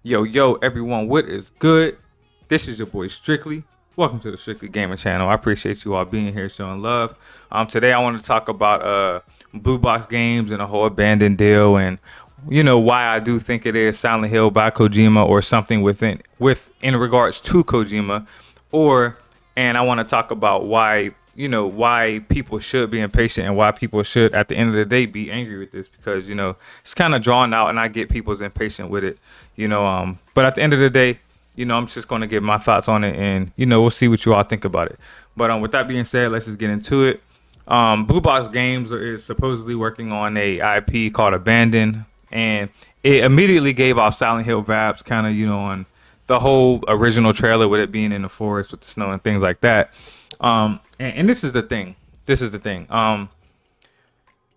Yo, everyone, what is good? This is your boy Strictly. Welcome to the Strictly Gaming channel. I appreciate you all being here, showing love. Today I want to talk about blue box games and a whole abandoned deal, and why I do think it is Silent Hill by Kojima or something in regards to Kojima, and I want to talk about why people should be impatient and why people should at the end of the day be angry with this, because it's kind of drawn out and I get people's impatient with it. But at the end of the day, I'm just going to give my thoughts on it, and we'll see what you all think about it. But with that being said, let's just get into it. Blue Box Games is supposedly working on a IP called Abandon, and it immediately gave off Silent Hill vibes, kind of on the whole original trailer with it being in the forest with the snow and things like that. And this is the thing.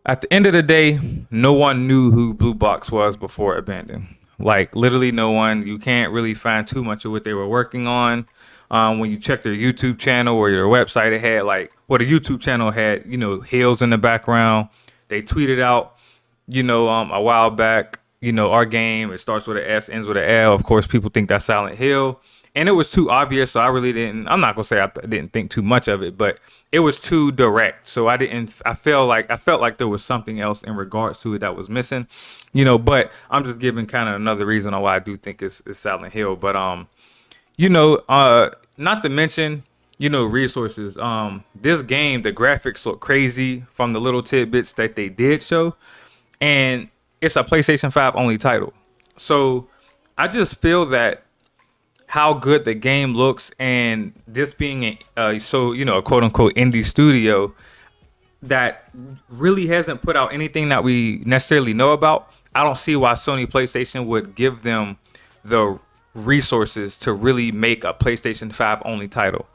At the end of the day, no one knew who Blue Box was before Abandon. Like, literally no one. You can't really find too much of what they were working on. When you check their YouTube channel or their website, it had the YouTube channel had, hills in the background. They tweeted out, a while back, our game, it starts with an S, ends with an L. Of course, people think that's Silent Hill. And it was too obvious, so I'm not going to say I didn't think too much of it, but it was too direct. So I felt like there was something else in regards to it that was missing, but I'm just giving kind of another reason on why I do think it's Silent Hill. But, not to mention, resources. This game, the graphics look crazy from the little tidbits that they did show, and it's a PlayStation 5 only title. So I just feel that how good the game looks, and this being a quote unquote indie studio that really hasn't put out anything that we necessarily know about, I don't see why Sony PlayStation would give them the resources to really make a PlayStation 5 only title.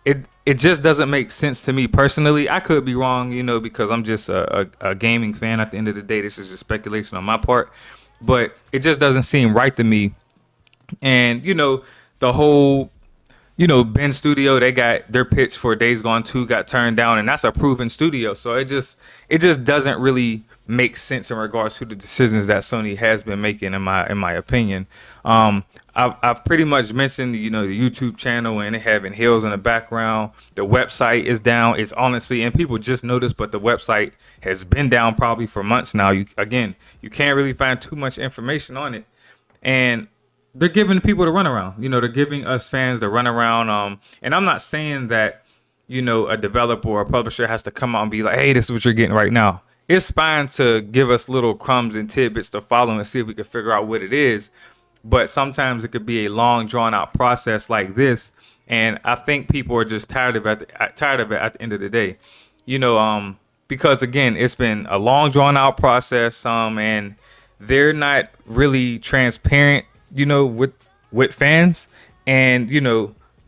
It just doesn't make sense to me personally. I could be wrong, because I'm just a gaming fan. At the end of the day, this is just speculation on my part, but it just doesn't seem right to me. And the whole Ben Studio, they got their pitch for Days Gone 2 got turned down, and that's a proven studio. So it just doesn't really make sense in regards to the decisions that Sony has been making, in my opinion. I've pretty much mentioned the YouTube channel and it having hills in the background. The website is down. It's honestly, and people just noticed, but the website has been down probably for months now. You can't really find too much information on it, and they're giving people the runaround. They're giving us fans the runaround. And I'm not saying that, a developer or a publisher has to come out and be like, hey, this is what you're getting right now. It's fine to give us little crumbs and tidbits to follow and see if we can figure out what it is. But sometimes it could be a long, drawn out process like this. And I think people are just tired of it at the end of the day. Because, again, it's been a long, drawn out process. And they're not really transparent with fans. And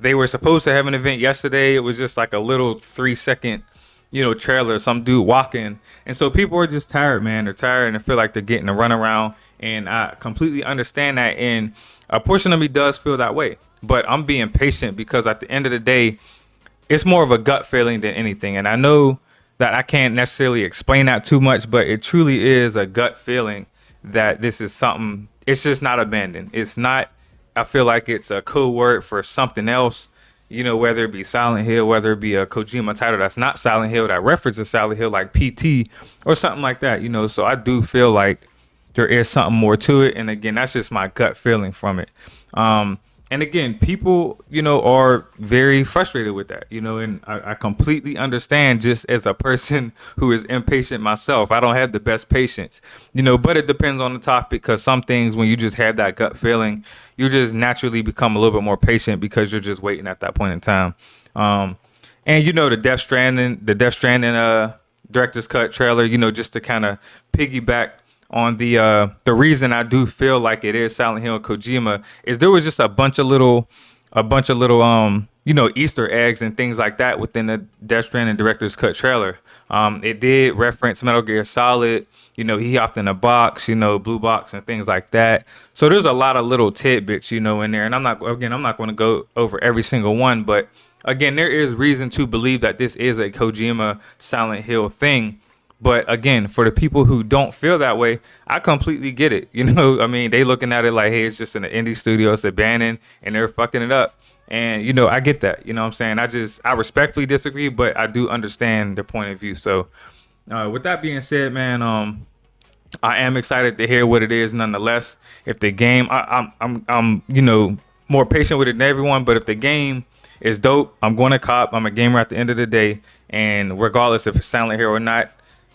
they were supposed to have an event yesterday. It was just like a little 3-second trailer, some dude walking, and so people are just tired, man. They're tired and they feel like they're getting a runaround, and I completely understand that, and a portion of me does feel that way. But I'm being patient because at the end of the day, it's more of a gut feeling than anything. And I know that I can't necessarily explain that too much, but it truly is a gut feeling that this is something. It's just not abandoned. It's not. I feel like it's a code word for something else, whether it be Silent Hill, whether it be a Kojima title that's not Silent Hill, that references Silent Hill, like PT or something like that, So I do feel like there is something more to it. And again, that's just my gut feeling from it. And again, people, are very frustrated with that, and I completely understand, just as a person who is impatient myself. I don't have the best patience, but it depends on the topic, because some things, when you just have that gut feeling, you just naturally become a little bit more patient because you're just waiting at that point in time. And, the Death Stranding director's cut trailer, just to kind of piggyback on the reason I do feel like it is Silent Hill and Kojima is there was just a bunch of little Easter eggs and things like that within the Death Stranding director's cut trailer. It did reference Metal Gear Solid. He hopped in a box, blue box and things like that. So there's a lot of little tidbits, in there. And I'm not going to go over every single one, but again, there is reason to believe that this is a Kojima Silent Hill thing. But again, for the people who don't feel that way, I completely get it. You know, I mean, they looking at it like, hey, it's just in an indie studio, it's abandoned, and they're fucking it up. And you know, I get that. You know what I'm saying? I respectfully disagree, but I do understand their point of view. So, with that being said, man, I am excited to hear what it is. Nonetheless, if the game, I'm you know, more patient with it than everyone. But if the game is dope, I'm going to cop. I'm a gamer at the end of the day, and regardless if it's Silent Hill or not,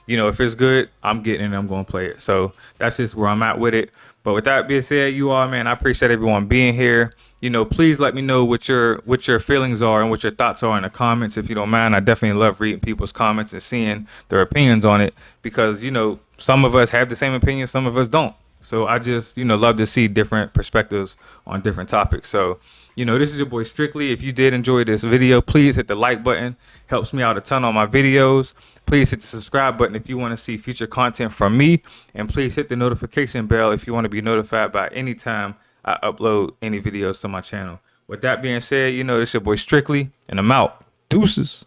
you know, if it's good, I'm getting it. I'm going to play it. So that's just where I'm at with it. But with that being said, you all, man, I appreciate everyone being here. You know, please let me know what your feelings are and what your thoughts are in the comments, if you don't mind. I definitely love reading people's comments and seeing their opinions on it, because you know, some of us have the same opinion, some of us don't. So I just, you know, love to see different perspectives on different topics. So, you know, this is your boy Strictly. If you did enjoy this video, please hit the like button. Helps me out a ton on my videos. Please hit the subscribe button if you want to see future content from me. And please hit the notification bell if you want to be notified by any time I upload any videos to my channel. With that being said, you know, this is your boy Strictly, and I'm out. Deuces.